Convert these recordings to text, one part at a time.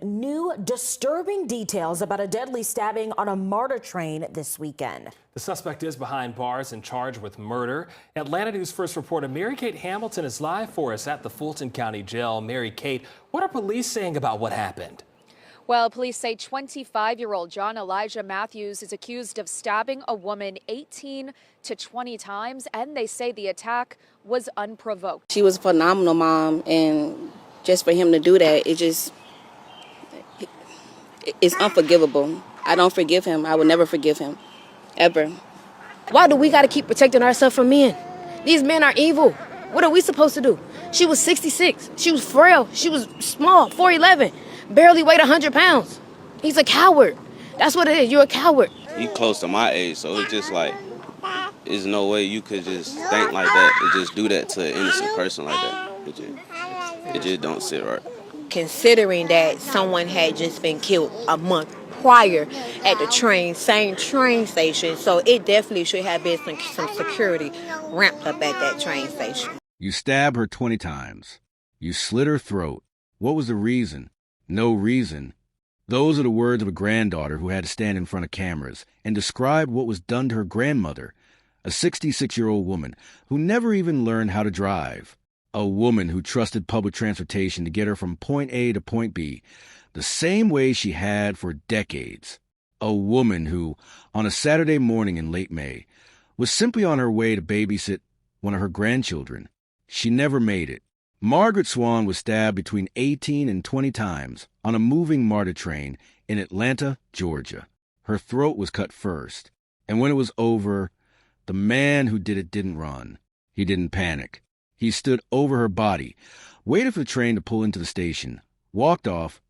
New disturbing details about a deadly stabbing on a MARTA train this weekend. The suspect is behind bars and charged with murder. Atlanta News First reporter Mary Kate Hamilton is live for us at the Fulton County Jail. Mary Kate, what are police saying about what happened? Well, police say 25-year-old John Elijah Matthews is accused of stabbing a woman 18 to 20 times, and they say the attack was unprovoked. She was a phenomenal mom, and just for him to do that, it's unforgivable. I don't forgive him. I would never forgive him, ever. Why do we got to keep protecting ourselves from men? These men are evil. What are we supposed to do? She was 66. She was frail. She was small, 4'11", barely weighed 100 pounds. He's a coward. That's what it is. You're a coward. You close to my age, so it's just like, there's no way you could just think like that and just do that to an innocent person like that. It just don't sit right. Considering that someone had just been killed a month prior at the same train station, so it definitely should have been some security ramped up at that train station. You stab her 20 times. You slit her throat. What was the reason? No reason. Those are the words of a granddaughter who had to stand in front of cameras and describe what was done to her grandmother, a 66-year-old woman who never even learned how to drive. A woman who trusted public transportation to get her from point A to point B, the same way she had for decades. A woman who, on a Saturday morning in late May, was simply on her way to babysit one of her grandchildren. She never made it. Margaret Swan was stabbed between 18 and 20 times on a moving MARTA train in Atlanta, Georgia. Her throat was cut first, and when it was over, the man who did it didn't run. He didn't panic. He stood over her body, waited for the train to pull into the station, walked off,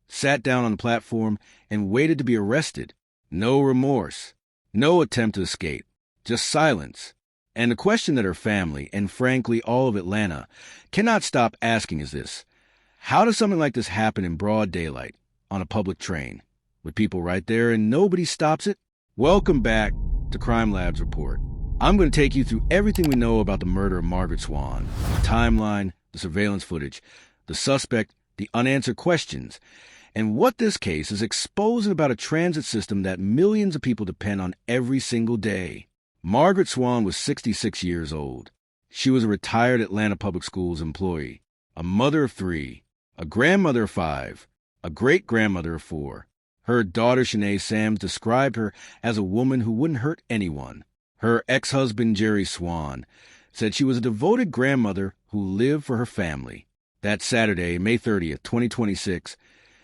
sat down on the platform, and waited to be arrested. No remorse, no attempt to escape, just silence. And the question that her family, and frankly all of Atlanta, cannot stop asking is this: how does something like this happen in broad daylight on a public train, with people right there and nobody stops it? Welcome back to CrimeLabs Report. I'm going to take you through everything we know about the murder of Margaret Swan, the timeline, the surveillance footage, the suspect, the unanswered questions, and what this case is exposing about a transit system that millions of people depend on every single day. Margaret Swan was 66 years old. She was a retired Atlanta Public Schools employee, a mother of 3, a grandmother of 5, a great-grandmother of 4. Her daughter, Shanae Sams, described her as a woman who wouldn't hurt anyone. Her ex-husband, Jerry Swan, said she was a devoted grandmother who lived for her family. That Saturday, May 30th, 2026,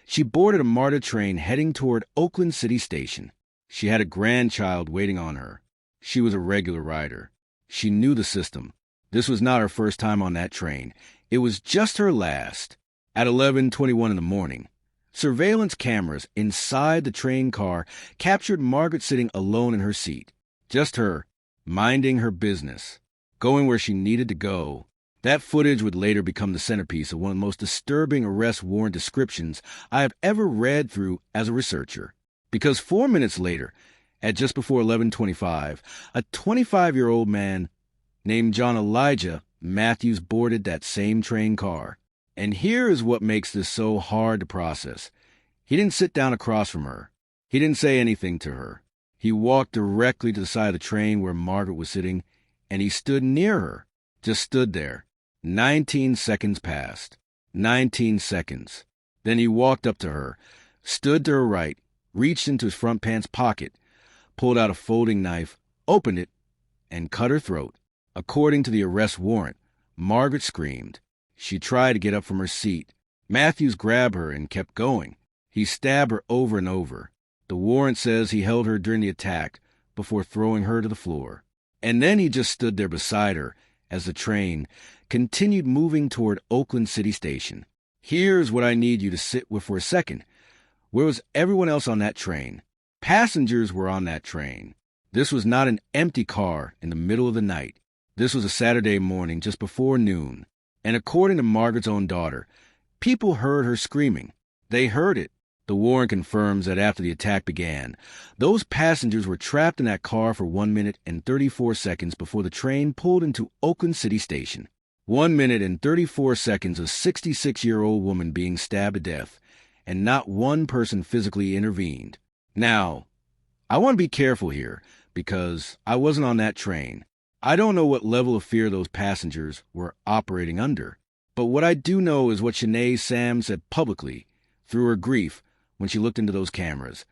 she boarded a MARTA train heading toward Oakland City Station. She had a grandchild waiting on her. She was a regular rider. She knew the system. This was not her first time on that train. It was just her last. At 11:21 in the morning, surveillance cameras inside the train car captured Margaret sitting alone in her seat. Just her, minding her business, going where she needed to go. That footage would later become the centerpiece of one of the most disturbing arrest warrant descriptions I have ever read through as a researcher. Because 4 minutes later, at just before 11:25, a 25-year-old man named John Elijah Matthews boarded that same train car. And here is what makes this so hard to process. He didn't sit down across from her. He didn't say anything to her. He walked directly to the side of the train where Margaret was sitting, and he stood near her, just stood there. 19 seconds passed. 19 seconds. Then he walked up to her, stood to her right, reached into his front pants pocket, pulled out a folding knife, opened it, and cut her throat. According to the arrest warrant, Margaret screamed. She tried to get up from her seat. Matthews grabbed her and kept going. He stabbed her over and over. The warrant says he held her during the attack before throwing her to the floor. And then he just stood there beside her as the train continued moving toward Oakland City Station. Here's what I need you to sit with for a second. Where was everyone else on that train? Passengers were on that train. This was not an empty car in the middle of the night. This was a Saturday morning just before noon. And according to Margaret's own daughter, people heard her screaming. They heard it. The warrant confirms that after the attack began, those passengers were trapped in that car for 1 minute and 34 seconds before the train pulled into Oakland City Station. 1 minute and 34 seconds of a 66-year-old woman being stabbed to death, and not one person physically intervened. Now, I want to be careful here because I wasn't on that train. I don't know what level of fear those passengers were operating under. But what I do know is what Shanae Sam said publicly through her grief when she looked into those cameras.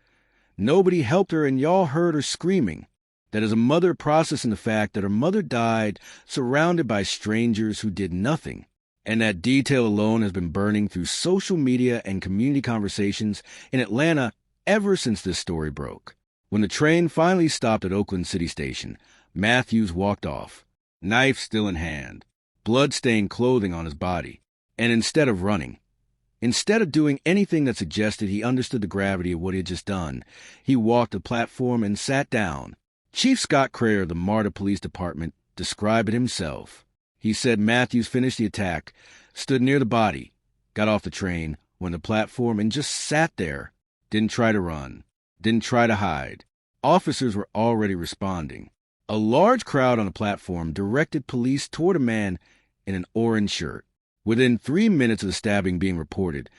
Nobody helped her, and y'all heard her screaming. That is a mother processing the fact that her mother died surrounded by strangers who did nothing. And that detail alone has been burning through social media and community conversations in Atlanta ever since this story broke. When the train finally stopped at Oakland City Station, Matthews walked off, knife still in hand, blood-stained clothing on his body, and instead of running, instead of doing anything that suggested he understood the gravity of what he had just done, he walked the platform and sat down. Chief Scott Crayer of the MARTA Police Department described it himself. He said Matthews finished the attack, stood near the body, got off the train, went to the platform, and just sat there. Didn't try to run. Didn't try to hide. Officers were already responding. A large crowd on the platform directed police toward a man in an orange shirt. Within 3 minutes of the stabbing being reported,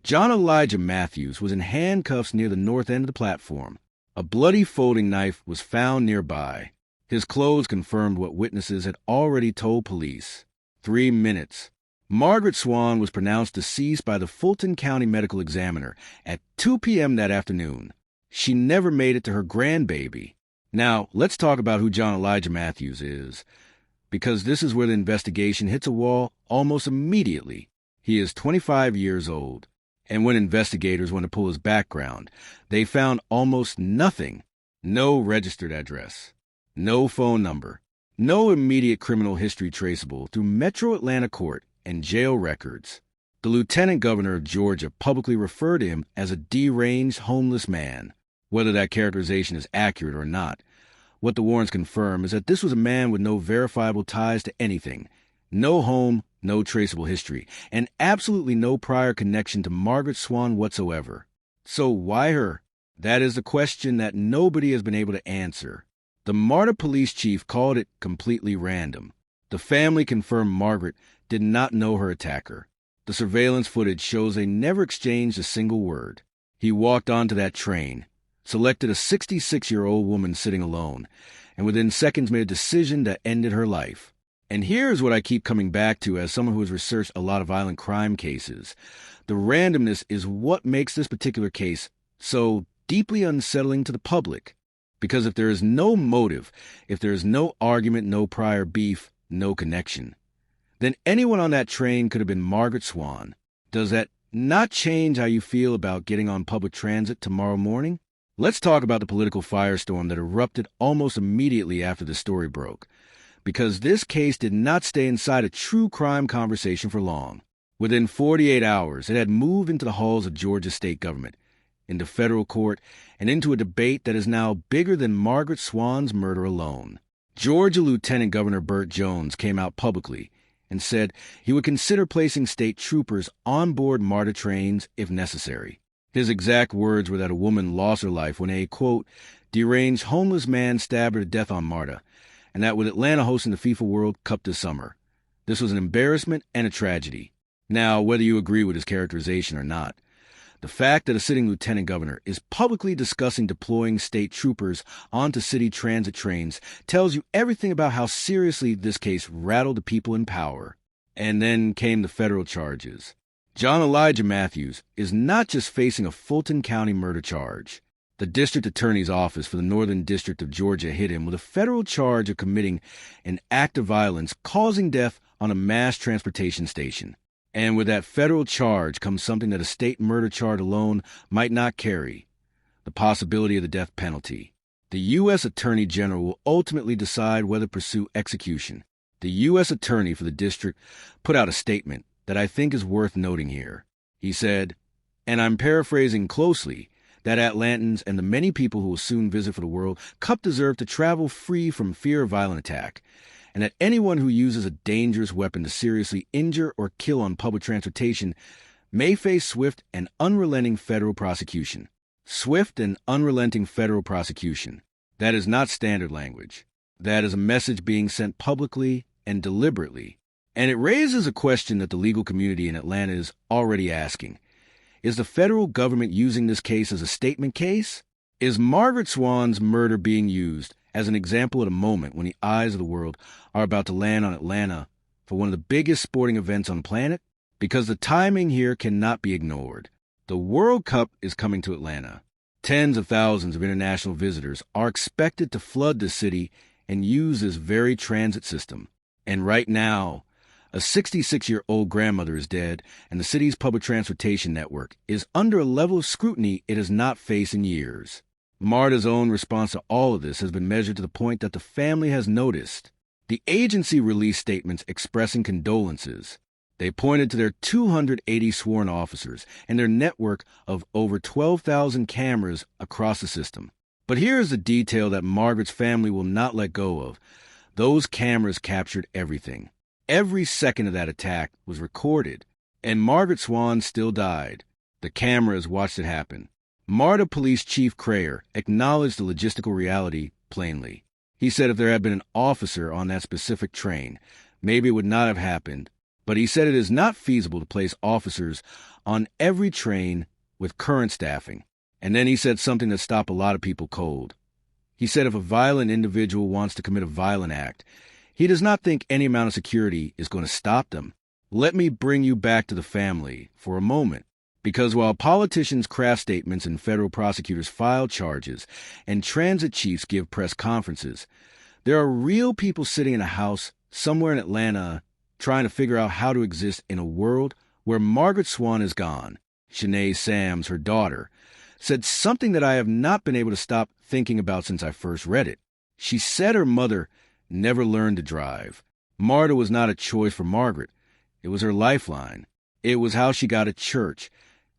John Elijah Matthews was in handcuffs near the north end of the platform. A bloody folding knife was found nearby. His clothes confirmed what witnesses had already told police. 3 minutes. Margaret Swan was pronounced deceased by the Fulton County Medical Examiner at 2 p.m. that afternoon. She never made it to her grandbaby. Now, let's talk about who John Elijah Matthews is, because this is where the investigation hits a wall almost immediately. He is 25 years old, and when investigators went to pull his background, they found almost nothing. No registered address, no phone number, no immediate criminal history traceable through Metro Atlanta Court and jail records. The lieutenant governor of Georgia publicly referred to him as a deranged homeless man. Whether that characterization is accurate or not, what the warrants confirm is that this was a man with no verifiable ties to anything, no home, no traceable history, and absolutely no prior connection to Margaret Swan whatsoever. So why her? That is the question that nobody has been able to answer. The MARTA police chief called it completely random. The family confirmed Margaret did not know her attacker. The surveillance footage shows they never exchanged a single word. He walked onto that train, selected a 66-year-old woman sitting alone, and within seconds made a decision that ended her life. And here's what I keep coming back to as someone who has researched a lot of violent crime cases. The randomness is what makes this particular case so deeply unsettling to the public. Because if there is no motive, if there is no argument, no prior beef, no connection, then anyone on that train could have been Margaret Swan. Does that not change how you feel about getting on public transit tomorrow morning? Let's talk about the political firestorm that erupted almost immediately after the story broke, because this case did not stay inside a true crime conversation for long. Within 48 hours, it had moved into the halls of Georgia state government, into federal court, and into a debate that is now bigger than Margaret Swan's murder alone. Georgia Lieutenant Governor Burt Jones came out publicly and said he would consider placing state troopers on board MARTA trains if necessary. His exact words were that a woman lost her life when a, quote, deranged homeless man stabbed her to death on MARTA, and that with Atlanta hosting the FIFA World Cup this summer, this was an embarrassment and a tragedy. Now, whether you agree with his characterization or not, the fact that a sitting lieutenant governor is publicly discussing deploying state troopers onto city transit trains tells you everything about how seriously this case rattled the people in power. And then came the federal charges. John Elijah Matthews is not just facing a Fulton County murder charge. The district attorney's office for the Northern District of Georgia hit him with a federal charge of committing an act of violence causing death on a mass transportation station. And with that federal charge comes something that a state murder charge alone might not carry, the possibility of the death penalty. The U.S. Attorney General will ultimately decide whether to pursue execution. The U.S. Attorney for the district put out a statement that I think is worth noting here. He said, and I'm paraphrasing closely, that Atlantans and the many people who will soon visit for the World Cup deserve to travel free from fear of violent attack, and that anyone who uses a dangerous weapon to seriously injure or kill on public transportation may face swift and unrelenting federal prosecution. Swift and unrelenting federal prosecution. That is not standard language. That is a message being sent publicly and deliberately. And it raises a question that the legal community in Atlanta is already asking. Is the federal government using this case as a statement case? Is Margaret Swan's murder being used as an example at a moment when the eyes of the world are about to land on Atlanta for one of the biggest sporting events on the planet? Because the timing here cannot be ignored. The World Cup is coming to Atlanta. Tens of thousands of international visitors are expected to flood the city and use this very transit system. And right now, a 66-year-old grandmother is dead, and the city's public transportation network is under a level of scrutiny it has not faced in years. MARTA's own response to all of this has been measured to the point that the family has noticed. The agency released statements expressing condolences. They pointed to their 280 sworn officers and their network of over 12,000 cameras across the system. But here's the detail that Margaret's family will not let go of. Those cameras captured everything. Every second of that attack was recorded, and Margaret Swan still died. The cameras watched it happen. MARTA Police Chief Crayer acknowledged the logistical reality plainly. He said if there had been an officer on that specific train, maybe it would not have happened, but he said it is not feasible to place officers on every train with current staffing. And then he said something that stopped a lot of people cold. He said if a violent individual wants to commit a violent act, he does not think any amount of security is going to stop them. Let me bring you back to the family for a moment, because while politicians craft statements and federal prosecutors file charges and transit chiefs give press conferences, there are real people sitting in a house somewhere in Atlanta trying to figure out how to exist in a world where Margaret Swan is gone. Shanae Sams, her daughter, said something that I have not been able to stop thinking about since I first read it. She said her mother never learned to drive. MARTA was not a choice for Margaret. It was her lifeline. It was how she got to church,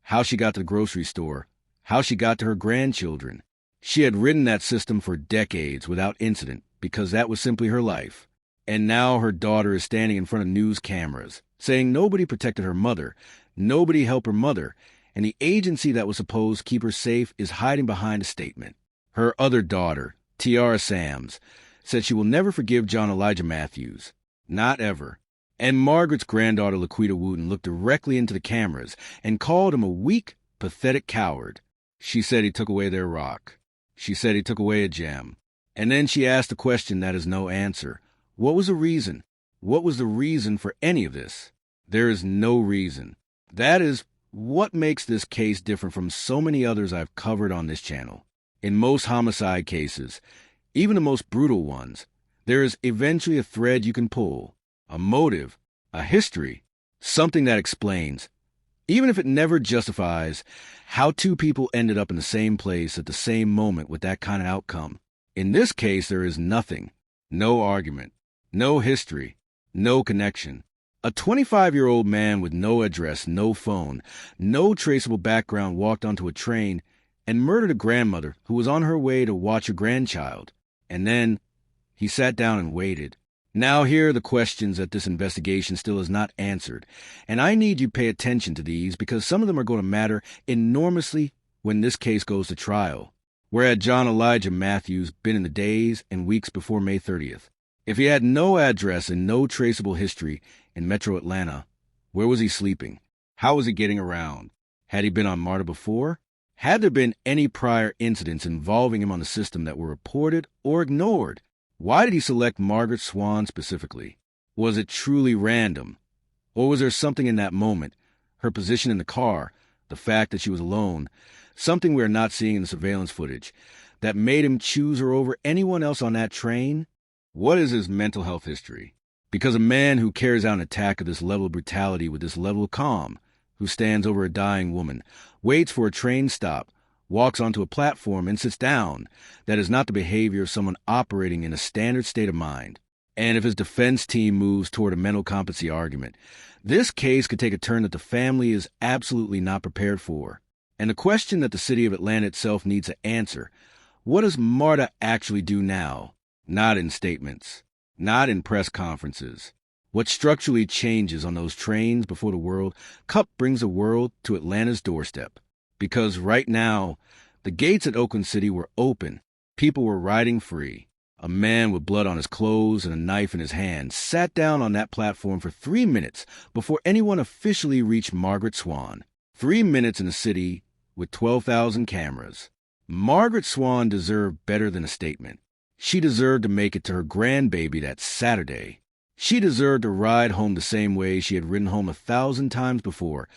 how she got to the grocery store, how she got to her grandchildren. She had ridden that system for decades without incident because that was simply her life. And now her daughter is standing in front of news cameras, saying nobody protected her mother, nobody helped her mother, and the agency that was supposed to keep her safe is hiding behind a statement. Her other daughter, Tiara Sams, said she will never forgive John Elijah Matthews. Not ever. And Margaret's granddaughter, Lakewood Wooten, looked directly into the cameras and called him a weak, pathetic coward. She said he took away their rock. She said he took away a gem. And then she asked a question that has no answer. What was the reason? What was the reason for any of this? There is no reason. That is what makes this case different from so many others I've covered on this channel. In most homicide cases, even the most brutal ones, there is eventually a thread you can pull, a motive, a history, something that explains, even if it never justifies, how two people ended up in the same place at the same moment with that kind of outcome. In this case, there is nothing, no argument, no history, no connection. A 25-year-old man with no address, no phone, no traceable background walked onto a train and murdered a grandmother who was on her way to watch her grandchild. And then he sat down and waited. Now here are the questions that this investigation still has not answered, and I need you to pay attention to these because some of them are going to matter enormously when this case goes to trial. Where had John Elijah Matthews been in the days and weeks before May 30th? If he had no address and no traceable history in Metro Atlanta, where was he sleeping? How was he getting around? Had he been on MARTA before? Had there been any prior incidents involving him on the system that were reported or ignored? Why did he select Margaret Swan specifically? Was it truly random? Or was there something in that moment, her position in the car, the fact that she was alone, something we are not seeing in the surveillance footage, that made him choose her over anyone else on that train? What is his mental health history? Because a man who carries out an attack of this level of brutality with this level of calm, who stands over a dying woman, waits for a train stop, walks onto a platform and sits down, that is not the behavior of someone operating in a standard state of mind. And if his defense team moves toward a mental competency argument, this case could take a turn that the family is absolutely not prepared for. And the question that the city of Atlanta itself needs to answer, what does MARTA actually do now? Not in statements, not in press conferences. What structurally changes on those trains before the World Cup brings the world to Atlanta's doorstep. Because right now, the gates at Oakland City were open. People were riding free. A man with blood on his clothes and a knife in his hand sat down on that platform for 3 minutes before anyone officially reached Margaret Swan. 3 minutes in a city with 12,000 cameras. Margaret Swan deserved better than a statement. She deserved to make it to her grandbaby that Saturday. She deserved to ride home the same way she had ridden home 1,000 times before,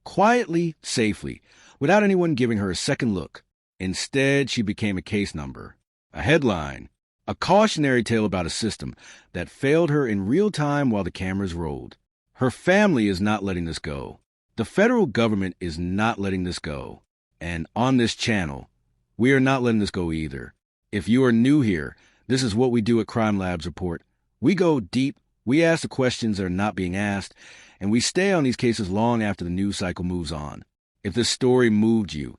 quietly, safely, without anyone giving her a second look. Instead, she became a case number, a headline, a cautionary tale about a system that failed her in real time while the cameras rolled. Her family is not letting this go. The federal government is not letting this go. And on this channel, we are not letting this go either. If you are new here, this is what we do at CrimeLabs Report. We go deep, we ask the questions that are not being asked, and we stay on these cases long after the news cycle moves on. If this story moved you,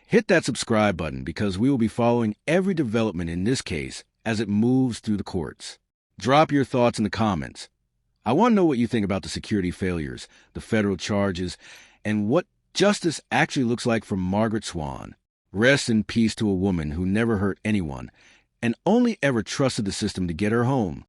hit that subscribe button because we will be following every development in this case as it moves through the courts. Drop your thoughts in the comments. I want to know what you think about the security failures, the federal charges, and what justice actually looks like for Margaret Swan. Rest in peace to a woman who never hurt anyone and only ever trusted the system to get her home.